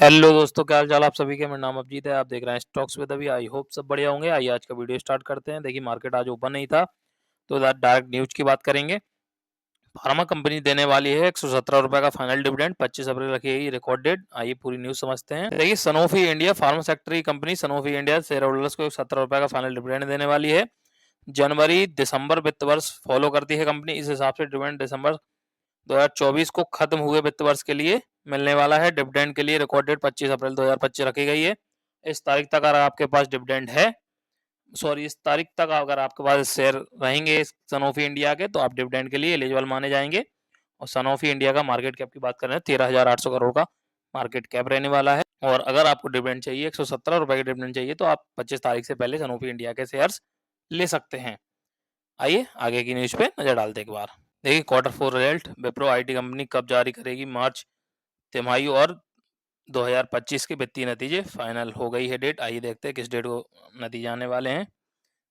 Hello दोस्तों, क्या हाल चाल आप सभी के। मेरा नाम अभिजीत है। आप देख रहे हैं स्टॉक्स विद अभी। आई होप सब बढ़िया होंगे। आइए आज का वीडियो स्टार्ट करते हैं। देखिए मार्केट आज ओपन नहीं था तो डायरेक्ट न्यूज की बात करेंगे। फार्मा कंपनी देने वाली है 117 रुपए का फाइनल डिविडेंड। 25 अप्रैल रखी रिकॉर्ड डेट। आइए पूरी न्यूज समझते हैं। देखिए सनोफी इंडिया फार्मा सेक्टर की company Sanofi India share holders को 17 रुपए का फाइनल डिविडेंड देने वाली है। जनवरी दिसंबर वित्त वर्ष फॉलो करती है कंपनी। इस हिसाब से डिविडेंड दिसंबर 2024 को खत्म हुए वित्त वर्ष के लिए मिलने वाला है। डिविडेंड के लिए रिकॉर्ड डेट 25 अप्रैल 2025 रखी गई है। इस तारीख तक अगर आपके पास डिविडेंड है, इस तारीख तक अगर आपके पास शेयर रहेंगे सनोफी इंडिया के, तो आप डिविडेंड के लिए एलिजिबल माने जाएंगे। और सनोफी इंडिया का मार्केट कैप की बात कर रहे हैं 13,800 करोड़ का मार्केट कैप रहने वाला है। और अगर आपको डिविडेंड चाहिए 117 रुपए की डिविडेंड चाहिए तो आप 25 तारीख से पहले सनोफी इंडिया के शेयर्स ले सकते हैं। आइए आगे की न्यूज पे नजर डालते हैं एक बार। देखिए Q4 result. Wipro IT company कब जारी करेगी मार्च तिमाही और 2025 के वित्तीय नतीजे। फाइनल हो गई है डेट। आइए देखते हैं किस डेट को नतीजे आने वाले हैं।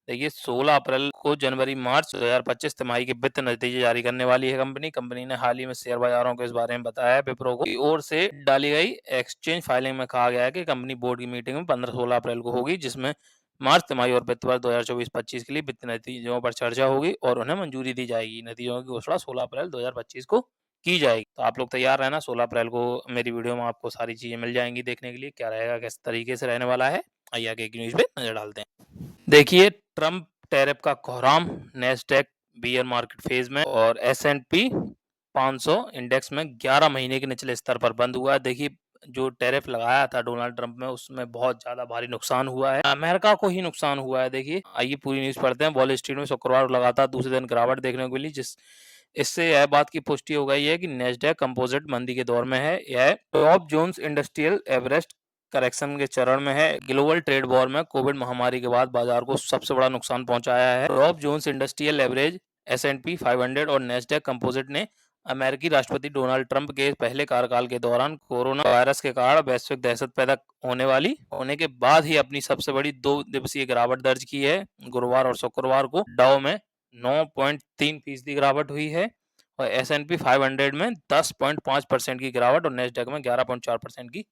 देखिए 16 अप्रैल को जनवरी मार्च 2025 तिमाही के वित्त नतीजे जारी करने वाली है कंपनी ने हाल ही में शेयर बाजारों को इस बारे में बताया है। विप्रो की ओर से डाली गई एक्सचेंज फाइलिंग में कहा गया है कि कंपनी बोर्ड की मीटिंग में 15-16 अप्रैल को होगी, जिसमें मार्च तिमाही और वित्त वर्ष 2024-25 के लिए वित्तीय नतीजों पर चर्चा होगी और उन्हें मंजूरी दी जाएगी। नतीजों की घोषणा 16 अप्रैल 2025 को की जाएगी। तो आप लोग तैयार रहना। 16 अप्रैल को मेरी वीडियो में आपको सारी चीजें मिल जाएंगी देखने के लिए, क्या रहेगा किस तरीके से रहने वाला है। आइए आगे की न्यूज पे नजर डालते हैं। देखिए ट्रम्प टैरिफ का कोहराम। नेस्डैक बियर मार्केट फेज में और S&P 500 इंडेक्स में 11 महीने के निचले स्तर पर बंद हुआ है। देखिए जो टैरिफ लगाया था डोनाल्ड ट्रंप में, उसमें बहुत ज्यादा भारी नुकसान हुआ है, अमेरिका को ही नुकसान हुआ है। देखिए आइए पूरी न्यूज पढ़ते हैं। वॉल स्ट्रीट में शुक्रवार लगातार दूसरे दिन गिरावट देखने को मिली, इससे यह बात की पुष्टि हो गई है कि नेस्डैक कंपोजिट मंदी के दौर में है। यह Dow Jones industrial average correction के चरण में है। ग्लोबल ट्रेड वॉर में कोविड महामारी के बाद बाजार को सबसे बड़ा नुकसान पहुंचाया है। Dow Jones industrial average, S&P 500 और नेस्डैक कंपोजिट ने अमेरिकी राष्ट्रपति डोनाल्ड ट्रंप के पहले कार्यकाल के दौरान कोरोना वायरस के कारण वैश्विक दहशत पैदा होने के बाद ही अपनी सबसे बड़ी 2 दिवसीय गिरावट दर्ज की है। गुरुवार और शुक्रवार को डाउ में 9.3% गिरावट हुई है और S&P 500 में 10.5% की गिरावट और नेस्डैक में 11.4% की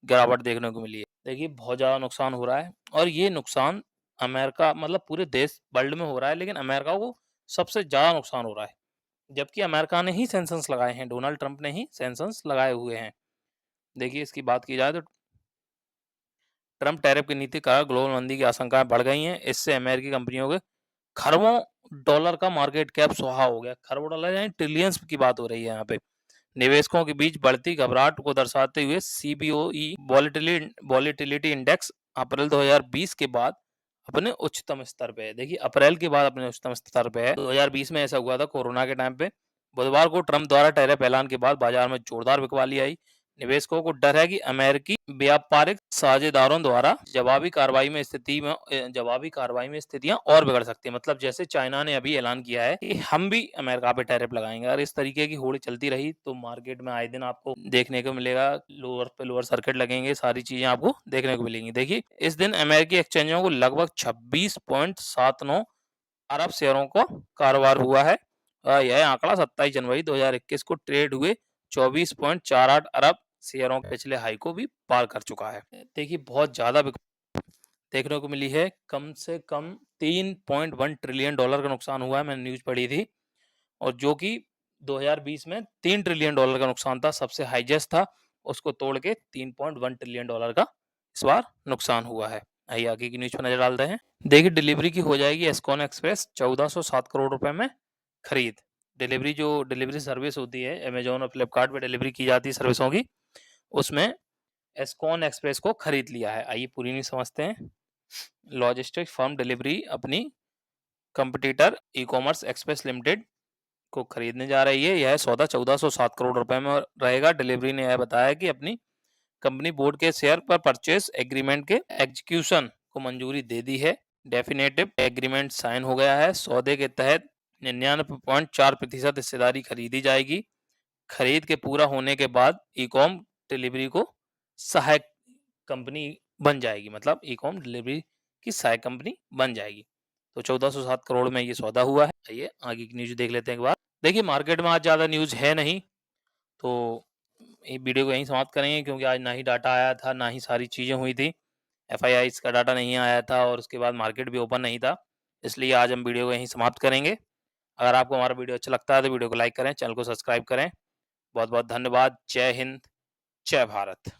गिरावट देखने को मिली है। देखिए बहुत ज़्यादा नुकसान हो रहा है और ये नुकसान अमेरिका मतलब पूरे देश वर्ल्ड में हो रहा है, लेकिन अमेरिका को सबसे ज़्यादा नुकसान हो रहा है, जबकि अमेरिका ने ही सैंक्शंस लगाए हैं। डोनाल्ड ट्रंप ने ही सैंक्शंस लगाए हुए हैं। देखिए इसकी बात की जाए तो ट्रंप टैरिफ की नीति का ग्लोबल मंदी की आशंकाएं बढ़ गई हैं। इससे अमेरिकी कंपनियों के खरबों डॉलर का मार्केट कैप सुहा हो गया। खरबों डॉलर यानी ट्रिलियंस की बात हो रही है यहाँ पे। निवेशकों के बीच बढ़ती घबराहट को दर्शाते हुए CBOE वॉलेटिलिटी इंडेक्स अप्रैल 2020 के बाद अपने उच्चतम स्तर पे है। देखिए अप्रैल के बाद अपने उच्चतम स्तर पे है। 2020 में ऐसा हुआ था कोरोना के टाइम पे। बुधवार को ट्रंप द्वारा टैरिफ ऐलान के बाद बाजार में जोरदार बिकवाली आई। निवेशकों को डर है कि अमेरिकी व्यापारिक साझेदारों द्वारा जवाबी कार्रवाई में स्थितियां और बिगड़ सकती है। मतलब जैसे चाइना ने अभी ऐलान किया है कि हम भी अमेरिका पे टैरिफ लगाएंगे। अगर इस तरीके की होड़ी चलती रही तो मार्केट में आए दिन आपको देखने को मिलेगा लोअर सर्किट लगेंगे, सारी चीजें आपको देखने को मिलेंगी। देखिए इस दिन अमेरिकी एक्सचेंजों को लगभग 26.79 अरब शेयरों का कारोबार हुआ है। यह आंकड़ा 27 जनवरी 2021 को ट्रेड हुए 24.48 अरब शेयरों के पिछले हाई को भी पार कर चुका है। देखिए बहुत ज्यादा देखने को मिली है। कम से कम 3.1 ट्रिलियन डॉलर का नुकसान हुआ है। मैंने न्यूज पढ़ी थी, और जो कि 2020 में 3 ट्रिलियन डॉलर का नुकसान था, सबसे हाईएस्ट था। उसको तोड़ के 3.1 ट्रिलियन डॉलर का इस बार नुकसान हुआ है। आइए आगे की न्यूज पर नजर डालते हैं। देखिए डिलीवरी की हो जाएगी एस्कॉन एक्सप्रेस 1407 करोड़ रुपए में खरीद। डिलीवरी सर्विस होती है अमेजोन और फ्लिपकार्ट पे डिलीवरी की जाती है सर्विसों की, उसमें एस्कॉन एक्सप्रेस को खरीद लिया है। आइए पूरी न्यूज समझते हैं। लॉजिस्टिक्स फर्म डिलीवरी अपनी competitor e commerce express limited को खरीदने जा रही है। यह सौदा 1407 करोड़ रुपए में रहेगा। डिलीवरी ने यह बताया कि अपनी कंपनी बोर्ड के शेयर पर परचेस एग्रीमेंट के एग्जीक्यूशन को मंजूरी दे दी है। डेफिनेटिव एग्रीमेंट साइन हो गया है। सौदे के तहत 99.4% हिस्सेदारी खरीदी जाएगी। खरीद के पूरा होने के बाद ईकॉम डिलीवरी को सहायक कंपनी बन जाएगी, मतलब ईकॉम डिलीवरी की सहायक कंपनी बन जाएगी। तो 1407 करोड़ में ये सौदा हुआ है। आइए आगे की न्यूज देख लेते हैं एक बार। देखिए मार्केट में आज ज़्यादा न्यूज है नहीं, तो ये वीडियो को यहीं समाप्त करेंगे, क्योंकि आज ना ही डाटा आया था, ना ही सारी चीज़ें हुई थी। एफआईआईज़ का डाटा नहीं आया था और उसके बाद मार्केट भी ओपन नहीं था। इसलिए आज हम वीडियो को यहीं समाप्त करेंगे। अगर आपको हमारा वीडियो अच्छा लगता है तो वीडियो को लाइक करें, चैनल को सब्सक्राइब करें। बहुत-बहुत धन्यवाद। जय हिंद, जय भारत।